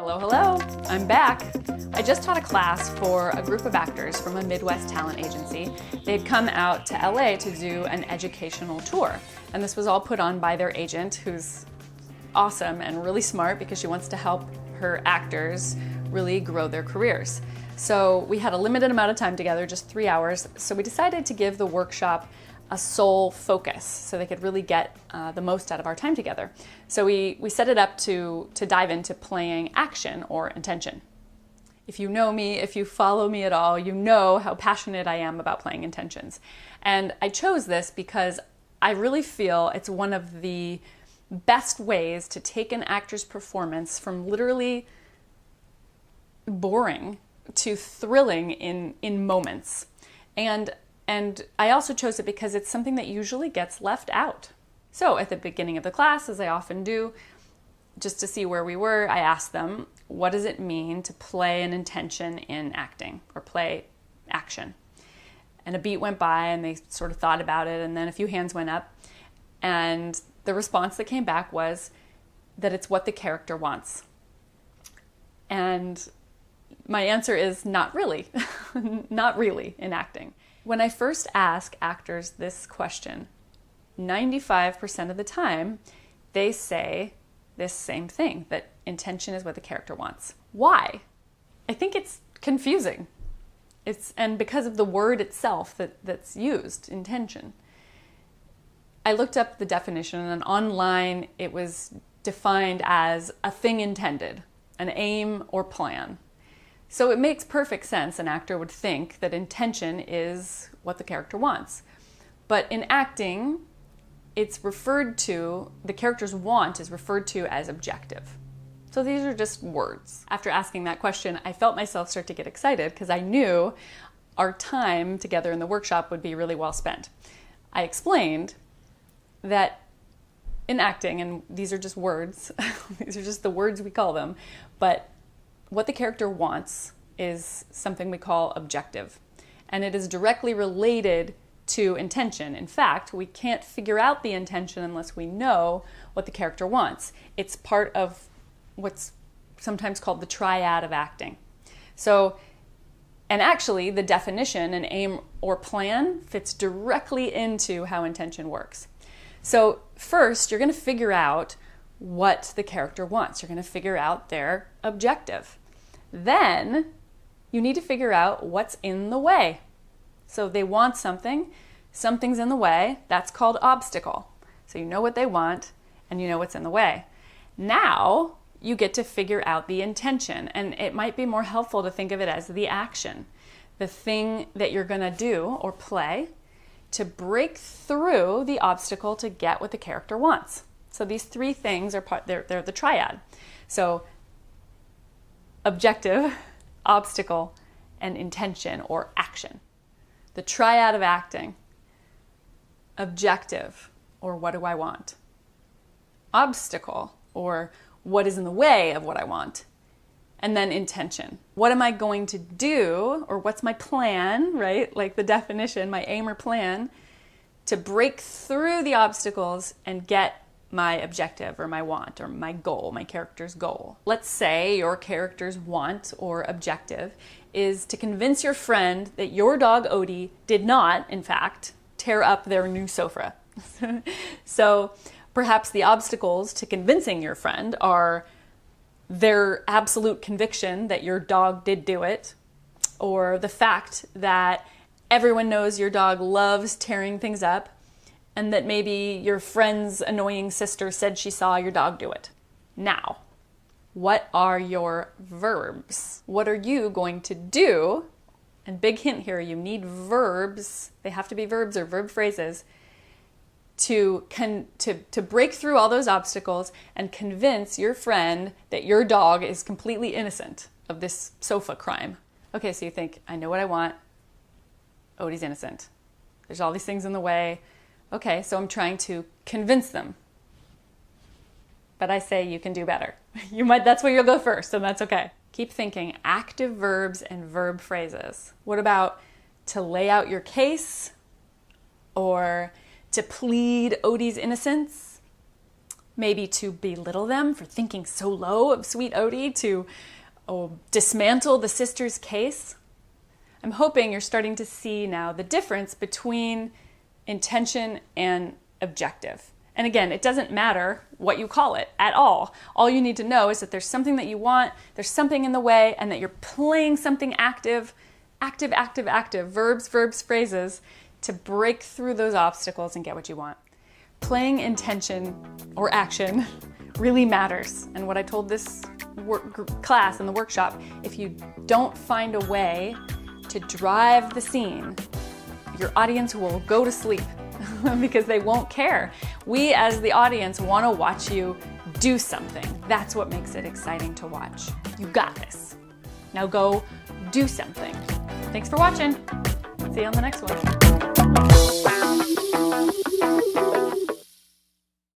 Hello, hello, I'm back. I just taught a class for a group of actors from a Midwest talent agency. They'd come out to LA to do an educational tour. And this was all put on by their agent, who's awesome and really smart because she wants to help her actors really grow their careers. So we had a limited amount of time together, just 3 hours. So we decided to give the workshop a sole focus so they could really get the most out of our time together. So we set it up to dive into playing action or intention. If you know me, if you follow me at all, you know how passionate I am about playing intentions. And I chose this because I really feel it's one of the best ways to take an actor's performance from literally boring to thrilling in moments. And I also chose it because it's something that usually gets left out. So at the beginning of the class, as I often do, just to see where we were, I asked them, what does it mean to play an intention in acting or play action? And a beat went by and they sort of thought about it, and then a few hands went up. And the response that came back was that it's what the character wants. And my answer is not really, not really in acting. When I first ask actors this question, 95% of the time, they say this same thing, that intention is what the character wants. Why? I think it's confusing. And because of the word itself that's used, intention. I looked up the definition, and online it was defined as a thing intended, an aim or plan. So it makes perfect sense. An actor would think that intention is what the character wants. But in acting, it's referred to, the character's want is referred to as objective. So these are just words. After asking that question, I felt myself start to get excited because I knew our time together in the workshop would be really well spent. I explained that in acting, and these are just words, these are just the words we call them, but what the character wants is something we call objective. And it is directly related to intention. In fact, we can't figure out the intention unless we know what the character wants. It's part of what's sometimes called the triad of acting. So, and actually the definition, an aim or plan, fits directly into how intention works. So first, you're going to figure out what the character wants. You're going to figure out their objective. Then you need to figure out what's in the way. So they want something, something's in the way, that's called obstacle. So you know what they want and you know what's in the way. Now you get to figure out the intention, and it might be more helpful to think of it as the action, the thing that you're going to do or play to break through the obstacle to get what the character wants. So these three things are they're the triad. So objective, obstacle, and intention or action. The triad of acting. Objective, or what do I want? Obstacle, or what is in the way of what I want? And then intention. What am I going to do, or what's my plan, right? Like the definition, my aim or plan, to break through the obstacles and get my objective or my want or my goal, my character's goal. Let's say your character's want or objective is to convince your friend that your dog Odie did not, in fact, tear up their new sofa. So perhaps the obstacles to convincing your friend are their absolute conviction that your dog did do it, or the fact that everyone knows your dog loves tearing things up, and that maybe your friend's annoying sister said she saw your dog do it. Now, what are your verbs? What are you going to do? And big hint here, you need verbs. They have to be verbs or verb phrases to break through all those obstacles and convince your friend that your dog is completely innocent of this sofa crime. Okay, so you think, I know what I want. Odie's innocent. There's all these things in the way. Okay, so I'm trying to convince them. But I say you can do better. That's where you'll go first, and that's okay. Keep thinking active verbs and verb phrases. What about to lay out your case, or to plead Odie's innocence, maybe to belittle them for thinking so low of sweet Odie, to dismantle the sister's case. I'm hoping you're starting to see now the difference between intention and objective. And again, it doesn't matter what you call it at all. All you need to know is that there's something that you want, there's something in the way, and that you're playing something active, verbs, phrases, to break through those obstacles and get what you want. Playing intention or action really matters. And what I told this class in the workshop, if you don't find a way to drive the scene, your audience will go to sleep because they won't care. We as the audience want to watch you do something. That's what makes it exciting to watch. You got this. Now go do something. Thanks for watching. See you on the next one.